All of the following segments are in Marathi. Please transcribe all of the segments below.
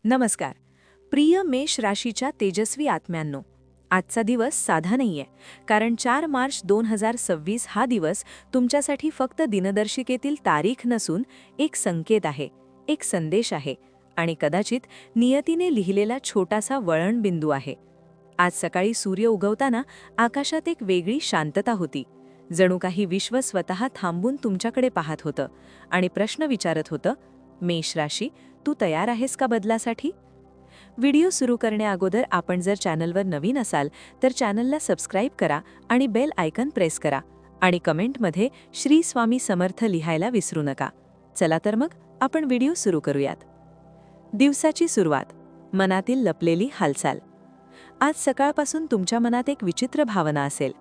नमस्कार. प्रिय मेष राशीच्या तेजस्वी आत्म्यांनो, आजचा दिवस साधा नाहीये, कारण 4 मार्च 2026 हा दिवस तुमच्यासाठी फक्त दिनदर्शिकेतील तारीख नसून एक संकेत आहे, एक संदेश आहे आणि कदाचित नियतीने लिहिलेला छोटासा वळणबिंदू आहे. आज सकाळी सूर्य उगवताना आकाशात एक वेगळी शांतता होती. जणू काही विश्व स्वतः थांबून तुमच्याकडे पाहत होतं आणि प्रश्न विचारत होतं, मेष राशी, तू तयार आहेस का बदलासाठी? व्हिडिओ सुरू करण्याअगोदर आपण जर चॅनलवर नवीन असाल तर चॅनलला सबस्क्राईब करा आणि बेल आयकन प्रेस करा आणि कमेंटमध्ये श्री स्वामी समर्थ लिहायला विसरू नका. चला तर मग आपण व्हिडिओ सुरू करूयात. दिवसाची सुरुवात, मनातील लपलेली हालचाल. आज सकाळपासून तुमच्या मनात एक विचित्र भावना असेल.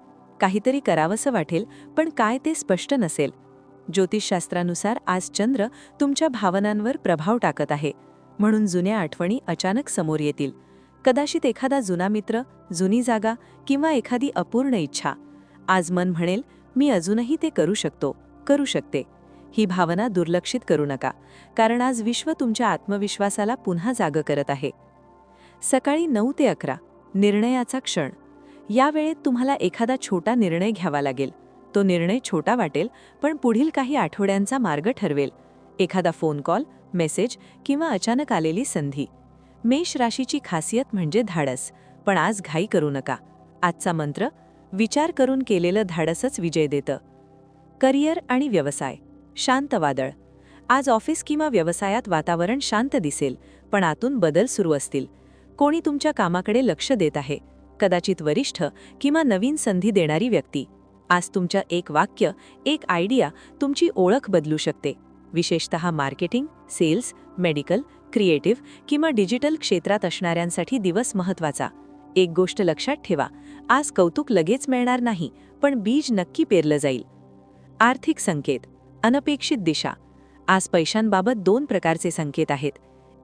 काहीतरी करावंसं वाटेल, पण काय ते स्पष्ट नसेल. ज्योतिषशास्त्रानुसार आज चंद्र तुमच्या भावनांवर प्रभाव टाकत आहे, म्हणून जुन्या आठवणी अचानक समोर येतील. कदाचित एखादा जुना मित्र, जुनी जागा किंवा एखादी अपूर्ण इच्छा. आज मन म्हणेल, मी अजूनही ते करू शकतो, करू शकते. ही भावना दुर्लक्षित करू नका, कारण आज विश्व तुमच्या आत्मविश्वासाला पुन्हा जागं करत आहे. सकाळी 9 ते 11, निर्णयाचा क्षण. या वेळेत तुम्हाला एखादा छोटा निर्णय घ्यावा लागेल. तो निर्णय छोटा वाटेल, पण पुढील काही आठवड्यांचा मार्ग ठरवेल. एखादा फोन कॉल, मेसेज किंवा अचानक आलेली संधी. मेष राशीची खासियत म्हणजे धाडस, पण आज घाई करू नका. आजचा मंत्र, विचार करून केलेलं धाडसच विजय देतं. करिअर आणि व्यवसाय. शांत वादळ. आज ऑफिस किंवा व्यवसायात वातावरण शांत दिसेल, पण आतून बदल सुरू असतील. कोणी तुमच्या कामाकडे लक्ष देत आहे, कदाचित वरिष्ठ किंवा नवीन संधी देणारी व्यक्ती. आज तुमच्या एक वाक्य, एक आयडिया तुमची ओळख बदलू शकते. विशेषतः मार्केटिंग, सेल्स, मेडिकल, क्रिएटिव्ह किंवा डिजिटल क्षेत्रात असणाऱ्यांसाठी दिवस महत्त्वाचा. एक गोष्ट लक्षात ठेवा, आज कौतुक लगेच मिळणार नाही, पण बीज नक्की पेरलं जाईल. आर्थिक संकेत. अनपेक्षित दिशा. आज पैशांबाबत 2 प्रकारचे संकेत आहेत.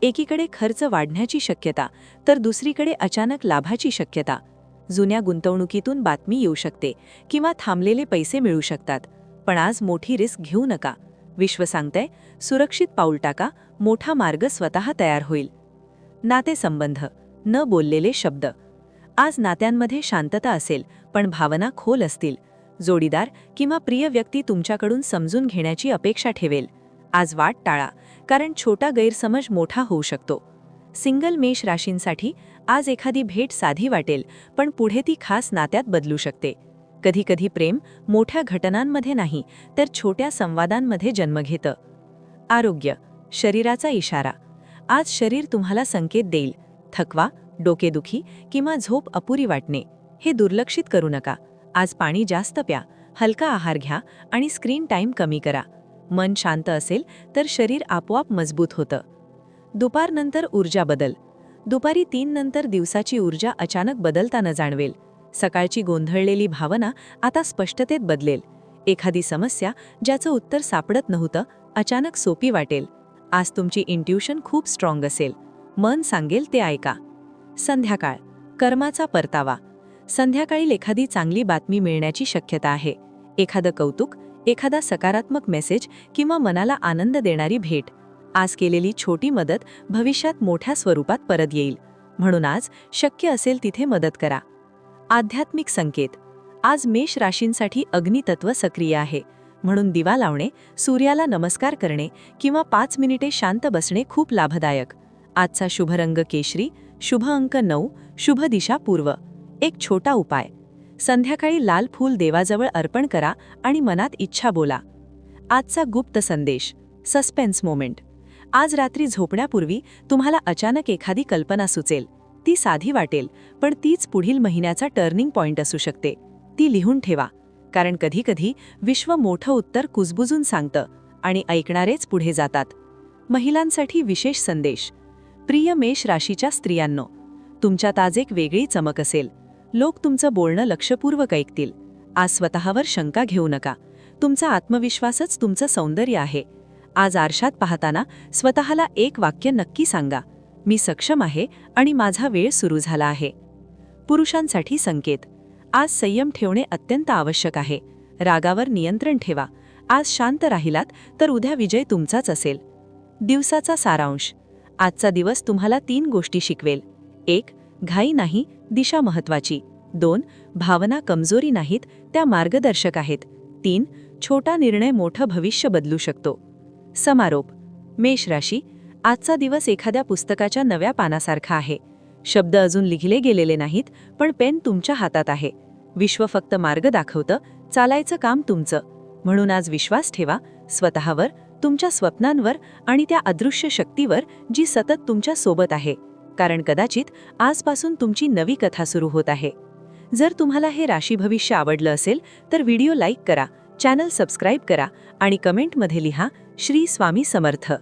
एकीकडे खर्च वाढण्याची शक्यता, तर दुसरीकडे अचानक लाभाची शक्यता. जुन्या गुंतवणुकीतून बातमी येऊ शकते किंवा थांबलेले पैसे मिळू शकतात. पण आज मोठी रिस्क घेऊ नका. विश्व सांगतंय, सुरक्षित पाऊल टाका, मोठा मार्ग स्वतः तयार होईल. नातेसंबंध. न बोललेले शब्द. आज नात्यांमध्ये शांतता असेल, पण भावना खोल असतील. जोडीदार किंवा प्रिय व्यक्ती तुमच्याकडून समजून घेण्याची अपेक्षा ठेवेल. आज वाद टाळा, कारण छोटा गैरसमज मोठा होऊ शकतो. सिंगल मेष राशींसाठी आज एखादी भेट साधी वाटेल, पण पुढे ती खास नात्यात बदलू शकते. कधीकधी प्रेम मोठ्या घटनांमध्ये नाही, तर छोट्या संवादांमध्ये जन्म घेतं. आरोग्य. शरीराचा इशारा. आज शरीर तुम्हाला संकेत देईल. थकवा, डोकेदुखी किंवा झोप अपुरी वाटणे. हे दुर्लक्षित करू नका. आज पाणी जास्त प्या, हलका आहार घ्या आणि स्क्रीन टाईम कमी करा. मन शांत असेल तर शरीर आपोआप मजबूत होतं. दुपारनंतर ऊर्जा बदल. दुपारी 3 नंतर दिवसाची ऊर्जा अचानक बदलताना जाणवेल. सकाळची गोंधळलेली भावना आता स्पष्टतेत बदलेल. एखादी समस्या ज्याचं उत्तर सापडत नव्हतं, अचानक सोपी वाटेल. आज तुमची इंट्युशन खूप स्ट्रॉंग असेल. मन सांगेल ते ऐका. संध्याकाळ. कर्माचा परतावा. संध्याकाळी एखादी चांगली बातमी मिळण्याची शक्यता आहे. एखादं कौतुक, एखादा सकारात्मक मेसेज किंवा मनाला आनंद देणारी भेट. आज केलेली छोटी मदत भविष्यात मोठ्या स्वरूपात परत येईल. म्हणून आज शक्य असेल तिथे मदत करा. आध्यात्मिक संकेत. आज मेष राशींसाठी अग्नितत्व सक्रिय आहे, म्हणून दिवा लावणे, सूर्याला नमस्कार करणे किंवा 5 मिनिटे शांत बसणे खूप लाभदायक. आजचा शुभ रंग केशरी, शुभ अंक 9, शुभ दिशा पूर्व. एक छोटा उपाय. संध्याकाळी लाल फूल देवाजवळ अर्पण करा आणि मनात इच्छा बोला. आजचा गुप्त संदेश. Suspense moment. आज रात्री झोपण्यापूर्वी तुम्हाला अचानक एखादी कल्पना सुचेल. ती साधी वाटेल, पण तीच पुढील महिन्याचा टर्निंग पॉइंट असू शकते. ती लिहून ठेवा, कारण कधीकधी विश्व मोठं उत्तर कुजबुजून सांगतं आणि ऐकणारेच पुढे जातात. महिलांसाठी विशेष संदेश. प्रिय मेष राशीच्या स्त्रियांनो, तुमच्यात आज एक वेगळी चमक असेल. लोक तुमचं बोलणं लक्षपूर्वक ऐकतील. आज स्वतःवर शंका घेऊ नका. तुमचा आत्मविश्वासच तुमचं सौंदर्य आहे. आज आरशात पाहताना स्वतःला एक वाक्य नक्की सांगा, मी सक्षम आहे आणि माझा वेळ सुरू झाला आहे. पुरुषांसाठी संकेत. आज संयम ठेवणे अत्यंत आवश्यक आहे. रागावर नियंत्रण ठेवा. आज शांत राहिलात तर उद्या विजय तुमचाच असेल. दिवसाचा सारांश. आजचा दिवस तुम्हाला 3 गोष्टी शिकवेल. 1. घाई नाही, दिशा महत्वाची. 2. भावना कमजोरी नाहीत, त्या मार्गदर्शक आहेत. 3. छोटा निर्णय मोठं भविष्य बदलू शकतो. समारोप. मेष राशी, आजचा दिवस एखाद्या पुस्तकाच्या नव्या पानासारखा आहे. शब्द अजून लिहिले गेलेले नाहीत, पण पेन तुमच्या हातात आहे. विश्व फक्त मार्ग दाखवतं, चालायचं काम तुमचं. म्हणून आज विश्वास ठेवा स्वतःवर, तुमच्या स्वप्नांवर आणि त्या अदृश्य शक्तीवर जी सतत तुमच्या सोबत आहे. कारण कदाचित आजपासून तुमची नवी कथा सुरू होत आहे. जर तुम्हाला हे राशी भविष्य आवडलं असेल तर व्हिडिओ लाईक करा, चॅनल सबस्क्राईब करा आणि कमेंटमध्ये लिहा श्री स्वामी समर्थ.